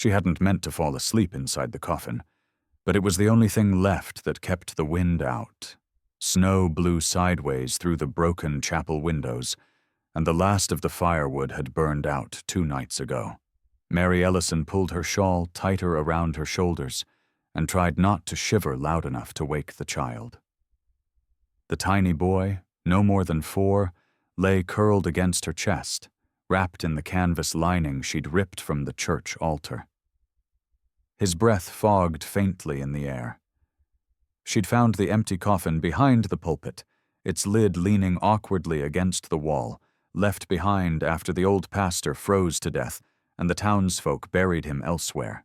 She hadn't meant to fall asleep inside the coffin, but it was the only thing left that kept the wind out. Snow blew sideways through the broken chapel windows, and the last of the firewood had burned out 2 nights ago. Mary Ellison pulled her shawl tighter around her shoulders and tried not to shiver loud enough to wake the child. The tiny boy, no more than 4, lay curled against her chest, wrapped in the canvas lining she'd ripped from the church altar. His breath fogged faintly in the air. She'd found the empty coffin behind the pulpit, its lid leaning awkwardly against the wall, left behind after the old pastor froze to death and the townsfolk buried him elsewhere.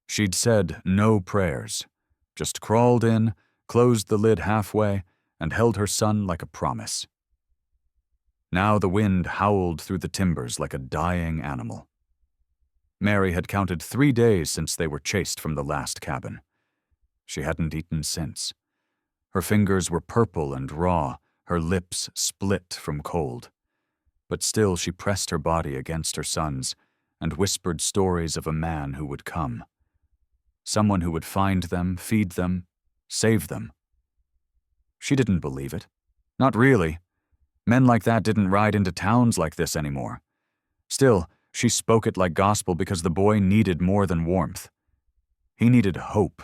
She'd said no prayers, just crawled in, closed the lid halfway, and held her son like a promise. Now the wind howled through the timbers like a dying animal. Mary had counted 3 days since they were chased from the last cabin. She hadn't eaten since. Her fingers were purple and raw, her lips split from cold. But still she pressed her body against her son's and whispered stories of a man who would come. Someone who would find them, feed them, save them. She didn't believe it. Not really. Men like that didn't ride into towns like this anymore. Still, she spoke it like gospel because the boy needed more than warmth. He needed hope.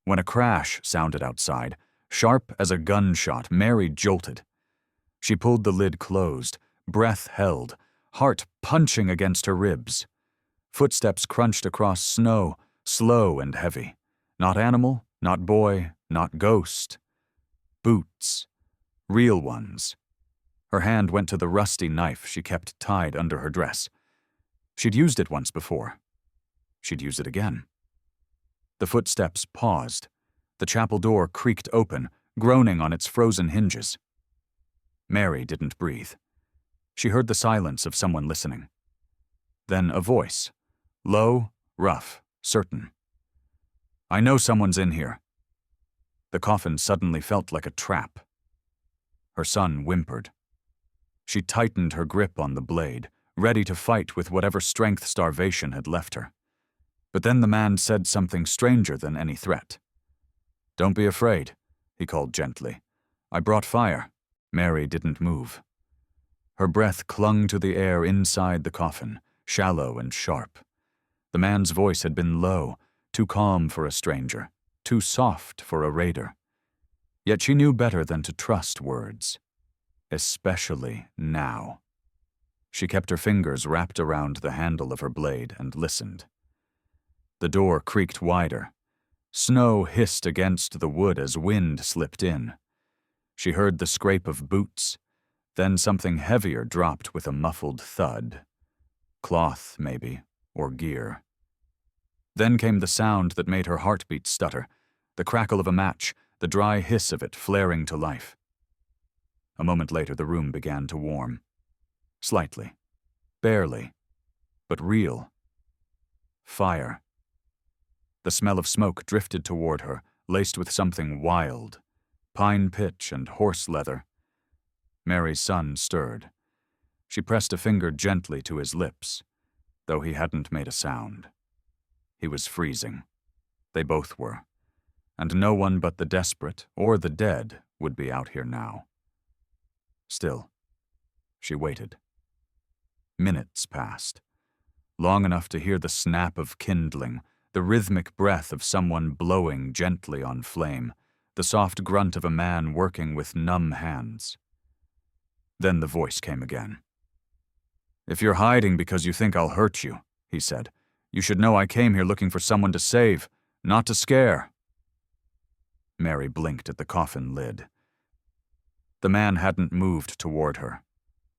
When a crash sounded outside, sharp as a gunshot, Mary jolted. She pulled the lid closed, breath held, heart punching against her ribs. Footsteps crunched across snow, slow and heavy. Not animal, not boy, not ghost. Boots. Real ones. Her hand went to the rusty knife she kept tied under her dress. She'd used it once before. She'd use it again. The footsteps paused. The chapel door creaked open, groaning on its frozen hinges. Mary didn't breathe. She heard the silence of someone listening. Then a voice, low, rough, certain. "I know someone's in here." The coffin suddenly felt like a trap. Her son whimpered. She tightened her grip on the blade, ready to fight with whatever strength starvation had left her. But then the man said something stranger than any threat. "Don't be afraid," he called gently. "I brought fire." Mary didn't move. Her breath clung to the air inside the coffin, shallow and sharp. The man's voice had been low, too calm for a stranger, too soft for a raider. Yet she knew better than to trust words. Especially now. She kept her fingers wrapped around the handle of her blade and listened. The door creaked wider. Snow hissed against the wood as wind slipped in. She heard the scrape of boots. Then something heavier dropped with a muffled thud. Cloth, maybe, or gear. Then came the sound that made her heartbeat stutter, the crackle of a match, the dry hiss of it flaring to life. A moment later, the room began to warm. Slightly. Barely. But real. Fire. The smell of smoke drifted toward her, laced with something wild. Pine pitch and horse leather. Mary's son stirred. She pressed a finger gently to his lips, though he hadn't made a sound. He was freezing. They both were. And no one but the desperate or the dead would be out here now. Still, she waited. Minutes passed. Long enough to hear the snap of kindling, the rhythmic breath of someone blowing gently on flame, the soft grunt of a man working with numb hands. Then the voice came again. "If you're hiding because you think I'll hurt you," he said, "you should know I came here looking for someone to save, not to scare." Mary blinked at the coffin lid. The man hadn't moved toward her,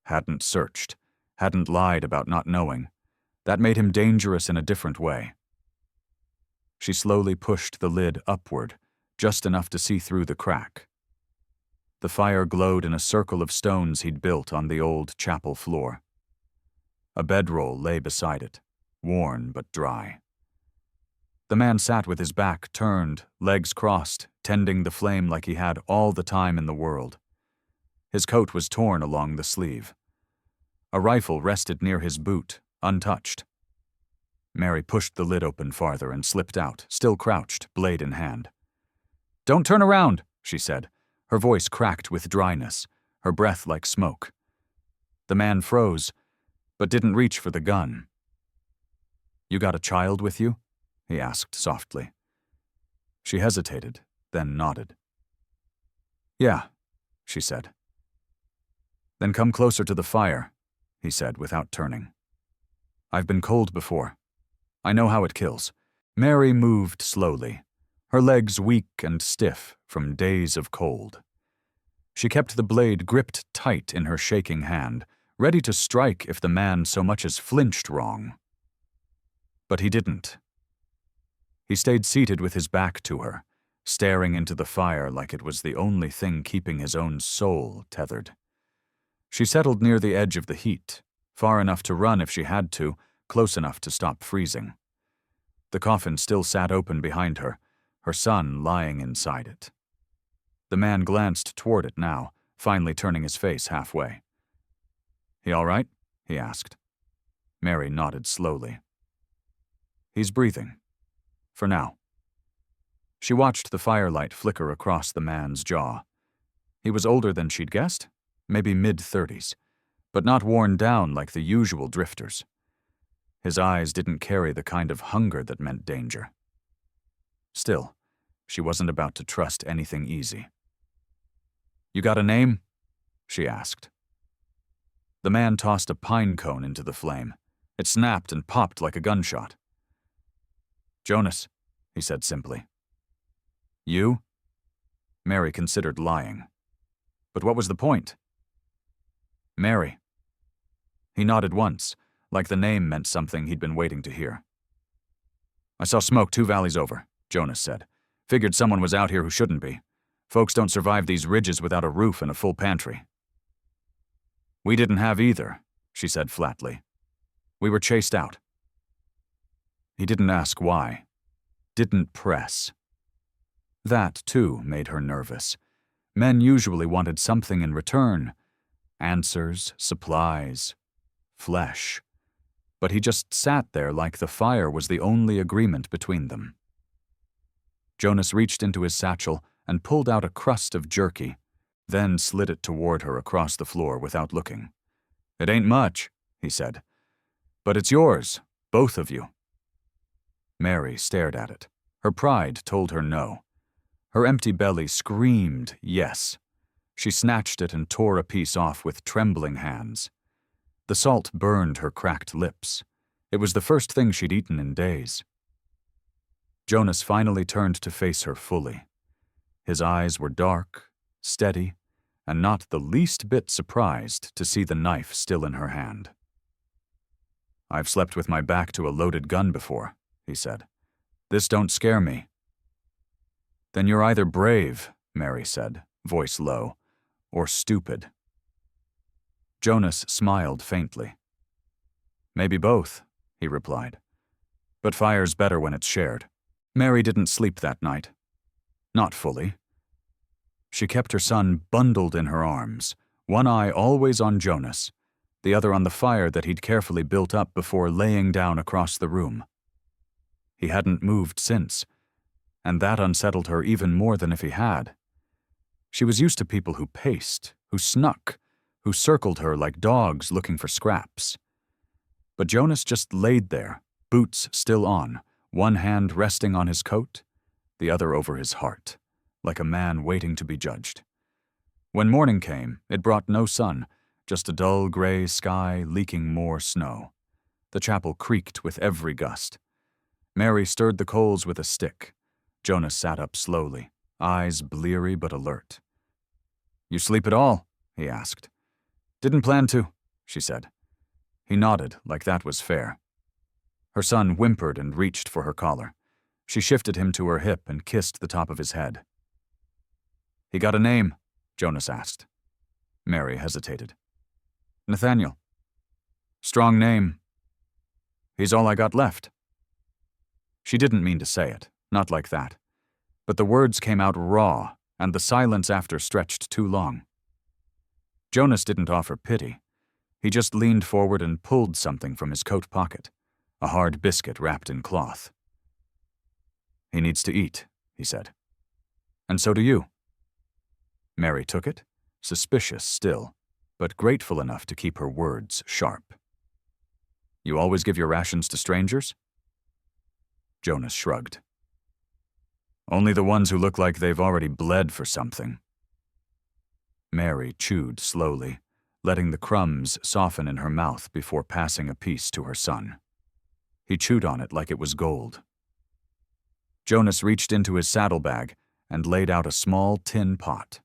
hadn't searched, hadn't lied about not knowing. That made him dangerous in a different way. She slowly pushed the lid upward, just enough to see through the crack. The fire glowed in a circle of stones he'd built on the old chapel floor. A bedroll lay beside it, worn but dry. The man sat with his back turned, legs crossed, tending the flame like he had all the time in the world. His coat was torn along the sleeve. A rifle rested near his boot, untouched. Mary pushed the lid open farther and slipped out, still crouched, blade in hand. "Don't turn around," she said, her voice cracked with dryness, her breath like smoke. The man froze, but didn't reach for the gun. "You got a child with you?" he asked softly. She hesitated, then nodded. "Yeah," she said. "Then come closer to the fire," he said without turning. "I've been cold before. I know how it kills." Mary moved slowly, her legs weak and stiff from days of cold. She kept the blade gripped tight in her shaking hand, ready to strike if the man so much as flinched wrong. But he didn't. He stayed seated with his back to her, staring into the fire like it was the only thing keeping his own soul tethered. She settled near the edge of the heat, far enough to run if she had to, close enough to stop freezing. The coffin still sat open behind her, her son lying inside it. The man glanced toward it now, finally turning his face halfway. "He all right?" he asked. Mary nodded slowly. "He's breathing. For now." She watched the firelight flicker across the man's jaw. He was older than she'd guessed, maybe mid-30s, but not worn down like the usual drifters. His eyes didn't carry the kind of hunger that meant danger. Still, she wasn't about to trust anything easy. "You got a name?" she asked. The man tossed a pine cone into the flame. It snapped and popped like a gunshot. "Jonas," he said simply. "You?" Mary considered lying. But what was the point? "Mary." He nodded once, like the name meant something he'd been waiting to hear. "I saw smoke 2 valleys over," Jonas said. "Figured someone was out here who shouldn't be. Folks don't survive these ridges without a roof and a full pantry." "We didn't have either," she said flatly. "We were chased out." He didn't ask why. Didn't press. That, too, made her nervous. Men usually wanted something in return. Answers, supplies, flesh. But he just sat there like the fire was the only agreement between them. Jonas reached into his satchel and pulled out a crust of jerky, then slid it toward her across the floor without looking. "It ain't much," he said. "But it's yours, both of you." Mary stared at it. Her pride told her no. Her empty belly screamed yes. She snatched it and tore a piece off with trembling hands. The salt burned her cracked lips. It was the first thing she'd eaten in days. Jonas finally turned to face her fully. His eyes were dark, steady, and not the least bit surprised to see the knife still in her hand. "I've slept with my back to a loaded gun before," he said. "This don't scare me." "Then you're either brave," Mary said, voice low, "or stupid." Jonas smiled faintly. "Maybe both," he replied. "But fire's better when it's shared." Mary didn't sleep that night. Not fully. She kept her son bundled in her arms, one eye always on Jonas, the other on the fire that he'd carefully built up before laying down across the room. He hadn't moved since, and that unsettled her even more than if he had. She was used to people who paced, who snuck, who circled her like dogs looking for scraps. But Jonas just laid there, boots still on, one hand resting on his coat, the other over his heart, like a man waiting to be judged. When morning came, it brought no sun, just a dull gray sky leaking more snow. The chapel creaked with every gust. Mary stirred the coals with a stick. Jonas sat up slowly, eyes bleary but alert. "You sleep at all?" he asked. "Didn't plan to," she said. He nodded, like that was fair. Her son whimpered and reached for her collar. She shifted him to her hip and kissed the top of his head. "He got a name?" Jonas asked. Mary hesitated. "Nathaniel." "Strong name." "He's all I got left." She didn't mean to say it, not like that. But the words came out raw, and the silence after stretched too long. Jonas didn't offer pity. He just leaned forward and pulled something from his coat pocket. a hard biscuit wrapped in cloth. "He needs to eat," he said. "And so do you." Mary took it, suspicious still, but grateful enough to keep her words sharp. "You always give your rations to strangers?" Jonas shrugged. "Only the ones who look like they've already bled for something." Mary chewed slowly, letting the crumbs soften in her mouth before passing a piece to her son. He chewed on it like it was gold. Jonas reached into his saddlebag and laid out a small tin pot.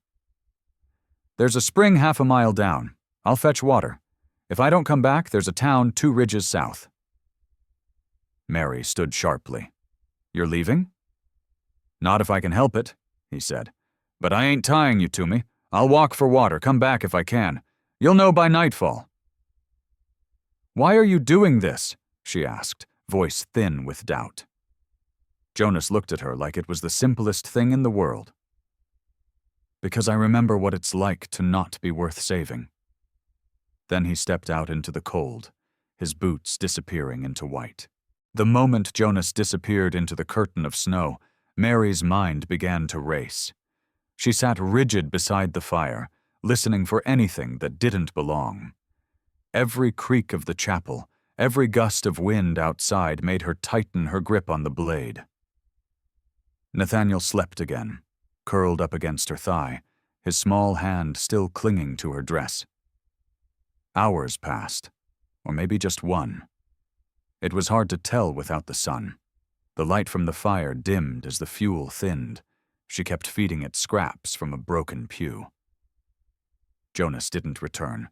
"There's a spring 1/2 mile down. I'll fetch water. If I don't come back, there's a town 2 ridges south." Mary stood sharply. "You're leaving?" "Not if I can help it," he said. "But I ain't tying you to me. I'll walk for water, come back if I can. You'll know by nightfall." "Why are you doing this?" she asked, voice thin with doubt. Jonas looked at her like it was the simplest thing in the world. "Because I remember what it's like to not be worth saving." Then he stepped out into the cold, his boots disappearing into white. The moment Jonas disappeared into the curtain of snow, Mary's mind began to race. She sat rigid beside the fire, listening for anything that didn't belong. Every creak of the chapel, every gust of wind outside made her tighten her grip on the blade. Nathaniel slept again, curled up against her thigh, his small hand still clinging to her dress. Hours passed, or maybe just one. It was hard to tell without the sun. The light from the fire dimmed as the fuel thinned. She kept feeding it scraps from a broken pew. Jonas didn't return.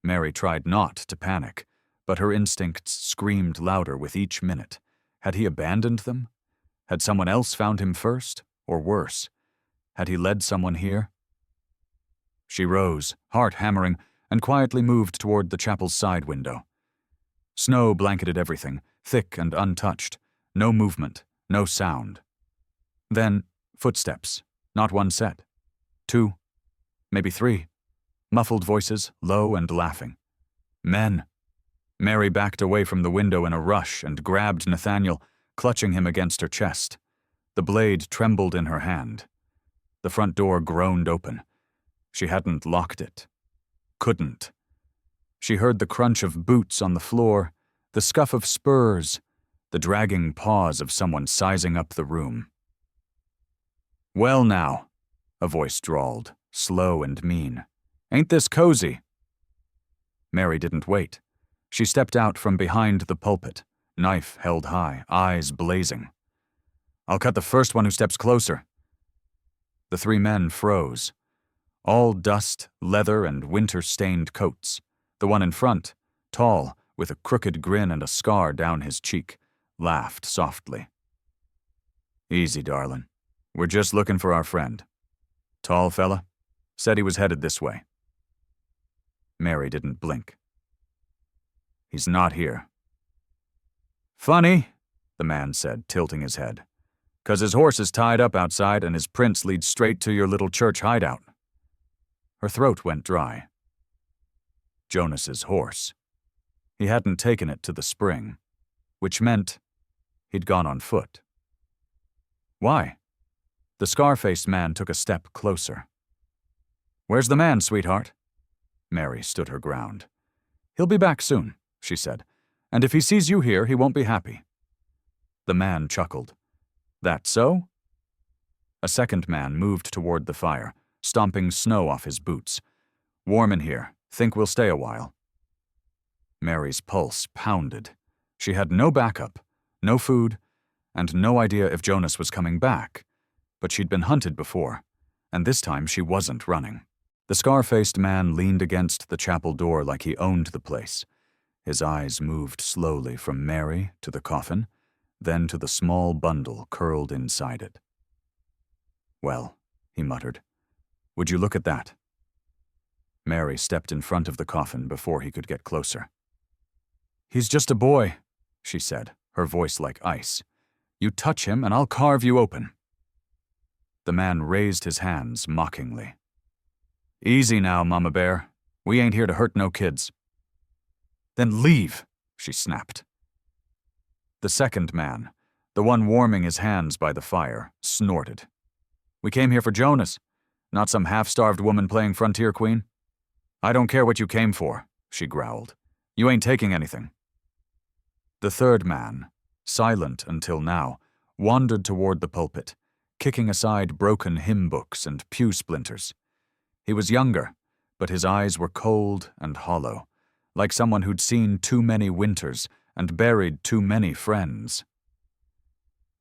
Mary tried not to panic, but her instincts screamed louder with each minute. Had he abandoned them? Had someone else found him first, or worse? Had he led someone here? She rose, heart hammering, and quietly moved toward the chapel's side window. Snow blanketed everything, thick and untouched. No movement, no sound. Then, footsteps, not one set. 2, maybe 3. Muffled voices, low and laughing. Men. Mary backed away from the window in a rush and grabbed Nathaniel, clutching him against her chest. The blade trembled in her hand. The front door groaned open. She hadn't locked it. Couldn't. She heard the crunch of boots on the floor, the scuff of spurs, the dragging paws of someone sizing up the room. "Well now," a voice drawled, slow and mean. "Ain't this cozy?" Mary didn't wait. She stepped out from behind the pulpit, knife held high, eyes blazing. "I'll cut the first one who steps closer." The 3 men froze. All dust, leather, and winter-stained coats. The one in front, tall, with a crooked grin and a scar down his cheek, laughed softly. "Easy, darling. We're just looking for our friend. Tall fella? Said he was headed this way." Mary didn't blink. "He's not here." "Funny," the man said, tilting his head. "'Cause his horse is tied up outside and his prints lead straight to your little church hideout." Her throat went dry. Jonas's horse. He hadn't taken it to the spring, which meant he'd gone on foot. "Why?" The scar-faced man took a step closer. "Where's the man, sweetheart?" Mary stood her ground. "He'll be back soon," she said, "and if he sees you here, he won't be happy." The man chuckled. "That so?" A second man moved toward the fire, stomping snow off his boots. "Warm in here. Think we'll stay a while." Mary's pulse pounded. She had no backup, no food, and no idea if Jonas was coming back. But she'd been hunted before, and this time she wasn't running. The scar-faced man leaned against the chapel door like he owned the place. His eyes moved slowly from Mary to the coffin, then to the small bundle curled inside it. "Well," he muttered, "would you look at that?" Mary stepped in front of the coffin before he could get closer. "He's just a boy," she said, her voice like ice. "You touch him and I'll carve you open." The man raised his hands mockingly. "Easy now, Mama Bear. We ain't here to hurt no kids." "Then leave," she snapped. The second man, the one warming his hands by the fire, snorted. "We came here for Jonas, not some half-starved woman playing frontier queen." "I don't care what you came for," she growled. "You ain't taking anything." The third man, silent until now, wandered toward the pulpit, kicking aside broken hymn books and pew splinters. He was younger, but his eyes were cold and hollow, like someone who'd seen too many winters and buried too many friends.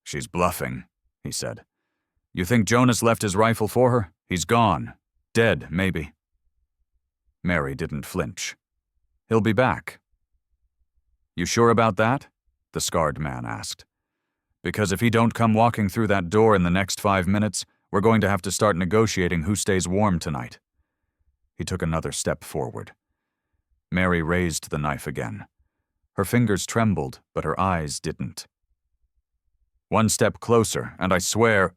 "She's bluffing," he said. "You think Jonas left his rifle for her? He's gone. Dead, maybe." Mary didn't flinch. "He'll be back." "You sure about that?" the scarred man asked. "Because if he don't come walking through that door in the next 5 minutes, we're going to have to start negotiating who stays warm tonight." He took another step forward. Mary raised the knife again. Her fingers trembled, but her eyes didn't. "One step closer, and I swear—"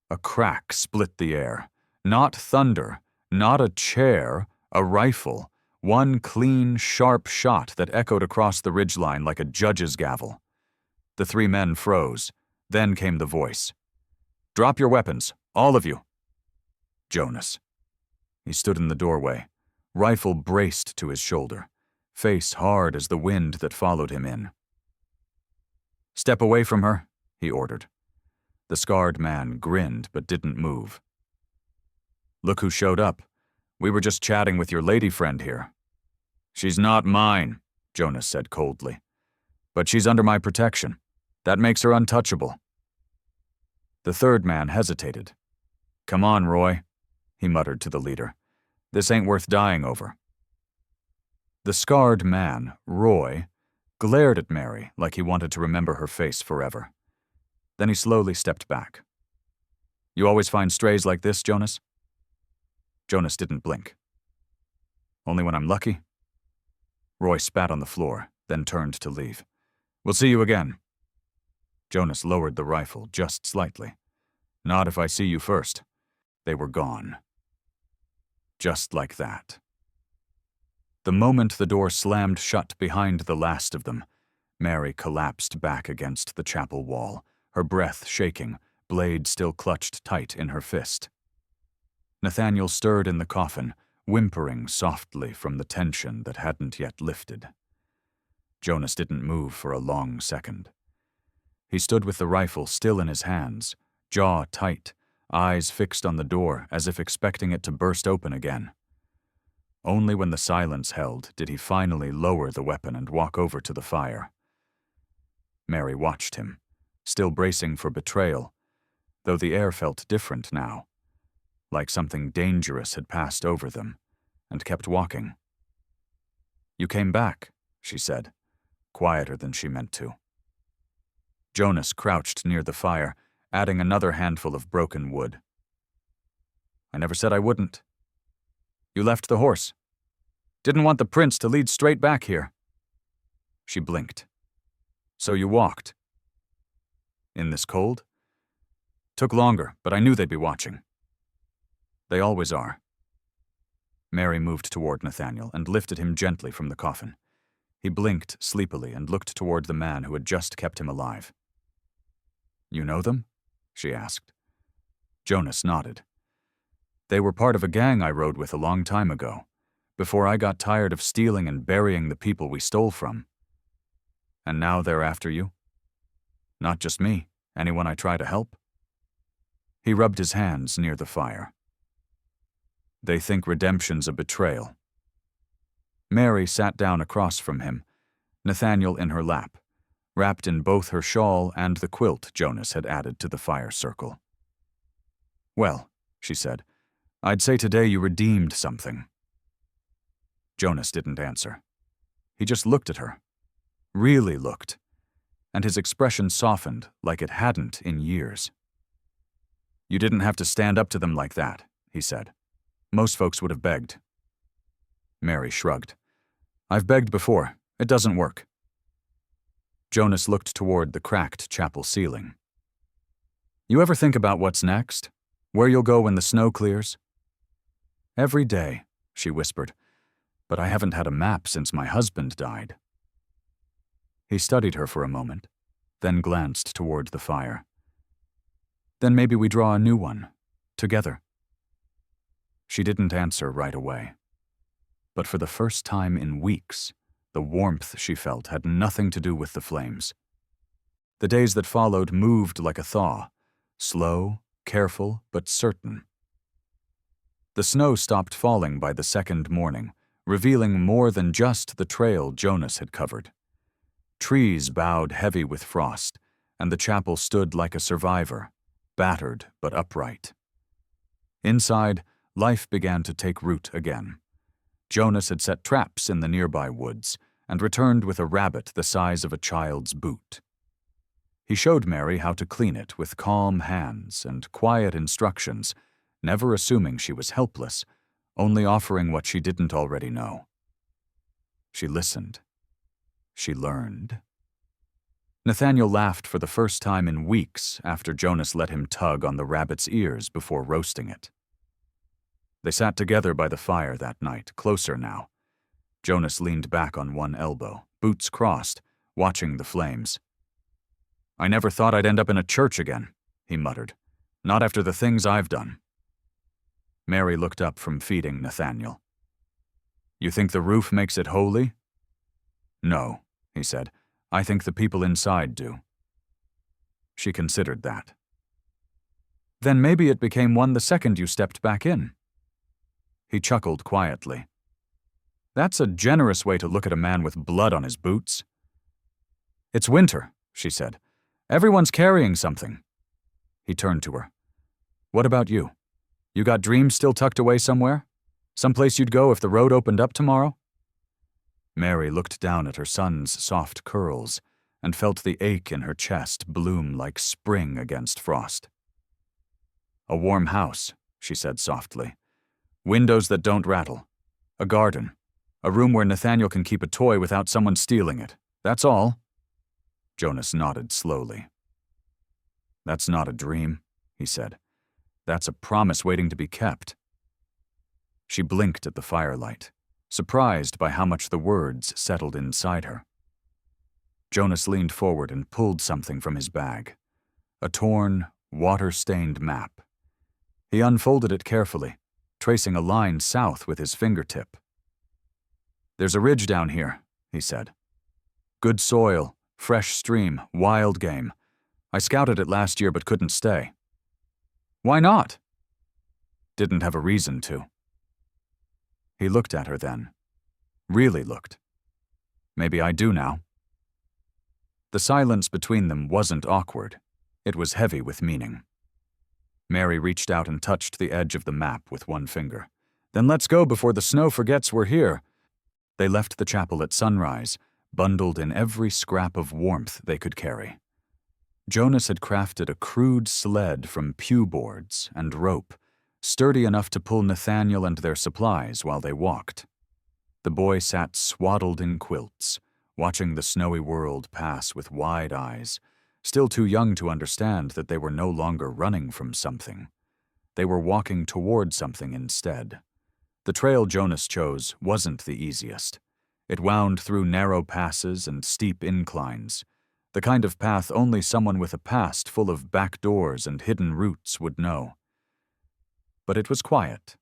A crack split the air. Not thunder, not a chair, a rifle. One clean, sharp shot that echoed across the ridgeline like a judge's gavel. The three men froze. Then came the voice. "Drop your weapons, all of you." Jonas. He stood in the doorway, rifle braced to his shoulder, face hard as the wind that followed him in. "Step away from her," he ordered. The scarred man grinned but didn't move. "Look who showed up. We were just chatting with your lady friend here." "She's not mine," Jonas said coldly. "But she's under my protection. That makes her untouchable." The third man hesitated. "Come on, Roy," he muttered to the leader. "This ain't worth dying over." The scarred man, Roy, glared at Mary like he wanted to remember her face forever. Then he slowly stepped back. "You always find strays like this, Jonas?" Jonas didn't blink. "Only when I'm lucky?" Roy spat on the floor, then turned to leave. "We'll see you again." Jonas lowered the rifle just slightly. "Not if I see you first." They were gone. Just like that. The moment the door slammed shut behind the last of them, Mary collapsed back against the chapel wall, her breath shaking, blade still clutched tight in her fist. Nathaniel stirred in the coffin, whimpering softly from the tension that hadn't yet lifted. Jonas didn't move for a long second. He stood with the rifle still in his hands, jaw tight, eyes fixed on the door as if expecting it to burst open again. Only when the silence held did he finally lower the weapon and walk over to the fire. Mary watched him, still bracing for betrayal, though the air felt different now, like something dangerous had passed over them, and kept walking. "You came back," she said, quieter than she meant to. Jonas crouched near the fire, adding another handful of broken wood. "I never said I wouldn't." "You left the horse. Didn't want the prince to lead straight back here." She blinked. "So you walked?" "In this cold?" "Took longer, but I knew they'd be watching." "They always are." Mary moved toward Nathaniel and lifted him gently from the coffin. He blinked sleepily and looked toward the man who had just kept him alive. "You know them?" she asked. Jonas nodded. "They were part of a gang I rode with a long time ago, before I got tired of stealing and burying the people we stole from. And now they're after you? Not just me, anyone I try to help?" He rubbed his hands near the fire. "They think redemption's a betrayal." Mary sat down across from him, Nathaniel in her lap, wrapped in both her shawl and the quilt Jonas had added to the fire circle. "Well," she said, "I'd say today you redeemed something." Jonas didn't answer. He just looked at her. Really looked. And his expression softened like it hadn't in years. "You didn't have to stand up to them like that," he said. "Most folks would have begged." Mary shrugged. "I've begged before. It doesn't work." Jonas looked toward the cracked chapel ceiling. "You ever think about what's next? Where you'll go when the snow clears?" "Every day," she whispered, "but I haven't had a map since my husband died." He studied her for a moment, then glanced toward the fire. "Then maybe we draw a new one, together." She didn't answer right away. But for the first time in weeks, the warmth she felt had nothing to do with the flames. The days that followed moved like a thaw, slow, careful, but certain. The snow stopped falling by the second morning, revealing more than just the trail Jonas had covered. Trees bowed heavy with frost, and the chapel stood like a survivor, battered but upright. Inside, life began to take root again. Jonas had set traps in the nearby woods and returned with a rabbit the size of a child's boot. He showed Mary how to clean it with calm hands and quiet instructions, never assuming she was helpless, only offering what she didn't already know. She listened. She learned. Nathaniel laughed for the first time in weeks after Jonas let him tug on the rabbit's ears before roasting it. They sat together by the fire that night, closer now. Jonas leaned back on one elbow, boots crossed, watching the flames. "I never thought I'd end up in a church again," he muttered. "Not after the things I've done." Mary looked up from feeding Nathaniel. "You think the roof makes it holy?" "No," he said. "I think the people inside do." She considered that. "Then maybe it became one the second you stepped back in." He chuckled quietly. "That's a generous way to look at a man with blood on his boots." "It's winter," she said. "Everyone's carrying something." He turned to her. "What about you? You got dreams still tucked away somewhere? Someplace you'd go if the road opened up tomorrow?" Mary looked down at her son's soft curls and felt the ache in her chest bloom like spring against frost. "A warm house," she said softly. "Windows that don't rattle. A garden. A room where Nathaniel can keep a toy without someone stealing it. That's all." Jonas nodded slowly. "That's not a dream," he said. "That's a promise waiting to be kept." She blinked at the firelight, surprised by how much the words settled inside her. Jonas leaned forward and pulled something from his bag. A torn, water-stained map. He unfolded it carefully, tracing a line south with his fingertip. "There's a ridge down here," he said. "Good soil, fresh stream, wild game. I scouted it last year but couldn't stay." "Why not?" "Didn't have a reason to." He looked at her then. Really looked. "Maybe I do now." The silence between them wasn't awkward. It was heavy with meaning. Mary reached out and touched the edge of the map with one finger. "Then let's go before the snow forgets we're here." They left the chapel at sunrise, bundled in every scrap of warmth they could carry. Jonas had crafted a crude sled from pew boards and rope, sturdy enough to pull Nathaniel and their supplies while they walked. The boy sat swaddled in quilts, watching the snowy world pass with wide eyes, still too young to understand that they were no longer running from something. They were walking toward something instead. The trail Jonas chose wasn't the easiest. It wound through narrow passes and steep inclines, the kind of path only someone with a past full of back doors and hidden routes would know. But it was quiet.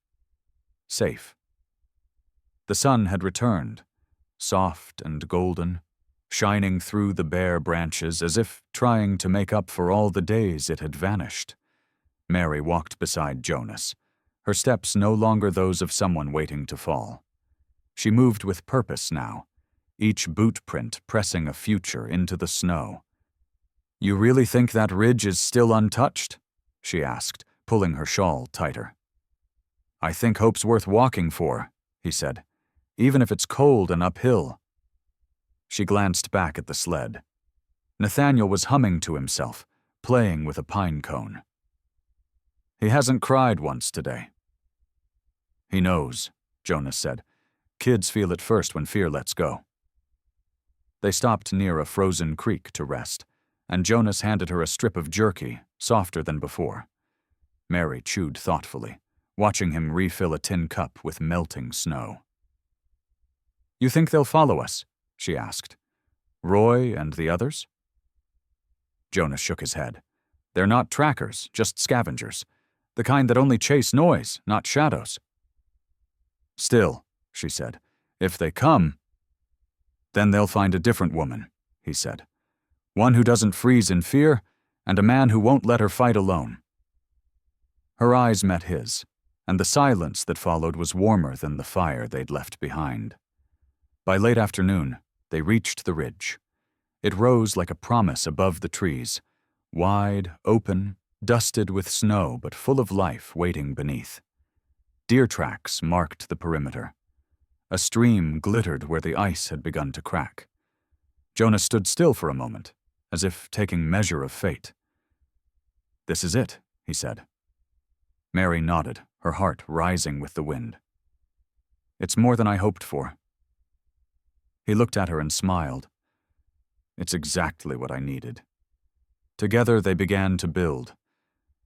Safe. The sun had returned, soft and golden, shining through the bare branches as if trying to make up for all the days it had vanished. Mary walked beside Jonas, her steps no longer those of someone waiting to fall. She moved with purpose now, each boot print pressing a future into the snow. "You really think that ridge is still untouched?" she asked, pulling her shawl tighter. "I think hope's worth walking for," he said, "even if it's cold and uphill." She glanced back at the sled. Nathaniel was humming to himself, playing with a pine cone. "He hasn't cried once today." "He knows," Jonas said. "Kids feel it first when fear lets go." They stopped near a frozen creek to rest, and Jonas handed her a strip of jerky, softer than before. Mary chewed thoughtfully, watching him refill a tin cup with melting snow. "You think they'll follow us?" she asked. "Roy and the others?" Jonas shook his head. "They're not trackers, just scavengers. The kind that only chase noise, not shadows." "Still," she said, "if they come, then they'll find a different woman," he said. "One who doesn't freeze in fear, and a man who won't let her fight alone." Her eyes met his, and the silence that followed was warmer than the fire they'd left behind. By late afternoon, they reached the ridge. It rose like a promise above the trees, wide, open, dusted with snow but full of life waiting beneath. Deer tracks marked the perimeter. A stream glittered where the ice had begun to crack. Jonas stood still for a moment, as if taking measure of fate. "This is it," he said. Mary nodded, her heart rising with the wind. "It's more than I hoped for." He looked at her and smiled. "It's exactly what I needed." Together they began to build.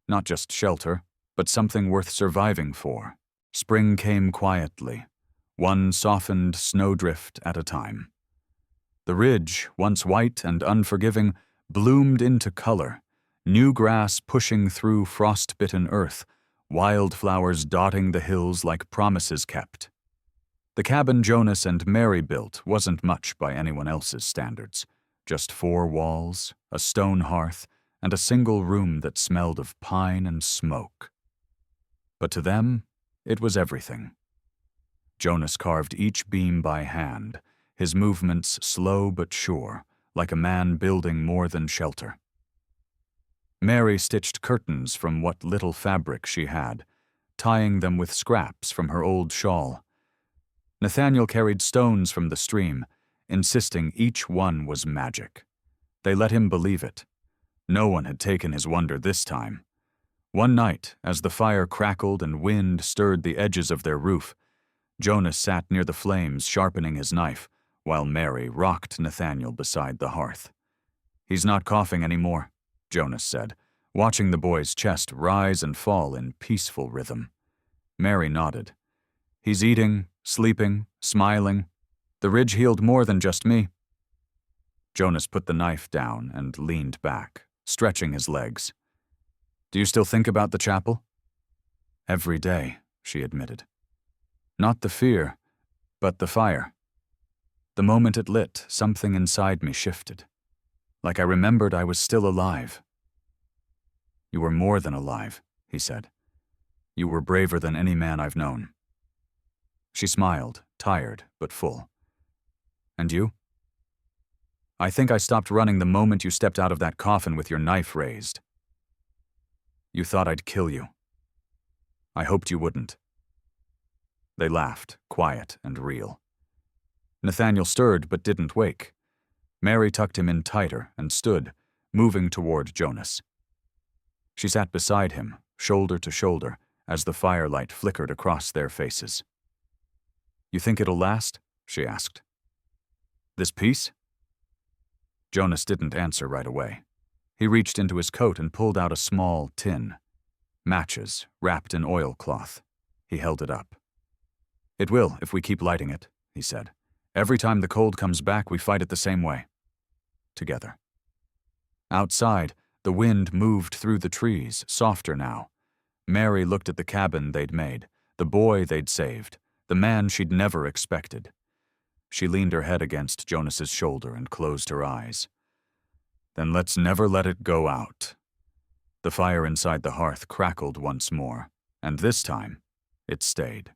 Not just shelter, but something worth surviving for. Spring came quietly, one softened snowdrift at a time. The ridge, once white and unforgiving, bloomed into color, new grass pushing through frost-bitten earth, wildflowers dotting the hills like promises kept. The cabin Jonas and Mary built wasn't much by anyone else's standards. Just 4 walls, a stone hearth, and a single room that smelled of pine and smoke. But to them, it was everything. Jonas carved each beam by hand, his movements slow but sure, like a man building more than shelter. Mary stitched curtains from what little fabric she had, tying them with scraps from her old shawl. Nathaniel carried stones from the stream, insisting each one was magic. They let him believe it. No one had taken his wonder this time. One night, as the fire crackled and wind stirred the edges of their roof, Jonas sat near the flames sharpening his knife, while Mary rocked Nathaniel beside the hearth. "He's not coughing anymore," Jonas said, watching the boy's chest rise and fall in peaceful rhythm. Mary nodded. "He's eating, sleeping, smiling. The ridge healed more than just me." Jonas put the knife down and leaned back, stretching his legs. "Do you still think about the chapel?" "Every day," she admitted. "Not the fear, but the fire. The moment it lit, something inside me shifted. Like I remembered I was still alive." "You were more than alive," he said. "You were braver than any man I've known." She smiled, tired but full. "And you?" "I think I stopped running the moment you stepped out of that coffin with your knife raised. You thought I'd kill you. I hoped you wouldn't." They laughed, quiet and real. Nathaniel stirred but didn't wake. Mary tucked him in tighter and stood, moving toward Jonas. She sat beside him, shoulder to shoulder, as the firelight flickered across their faces. "You think it'll last?" she asked. "This peace?" Jonas didn't answer right away. He reached into his coat and pulled out a small tin. Matches, wrapped in oilcloth. He held it up. "It will, if we keep lighting it," he said. "Every time the cold comes back, we fight it the same way. Together." Outside, the wind moved through the trees, softer now. Mary looked at the cabin they'd made, the boy they'd saved, the man she'd never expected. She leaned her head against Jonas's shoulder and closed her eyes. "Then let's never let it go out." The fire inside the hearth crackled once more, and this time, it stayed.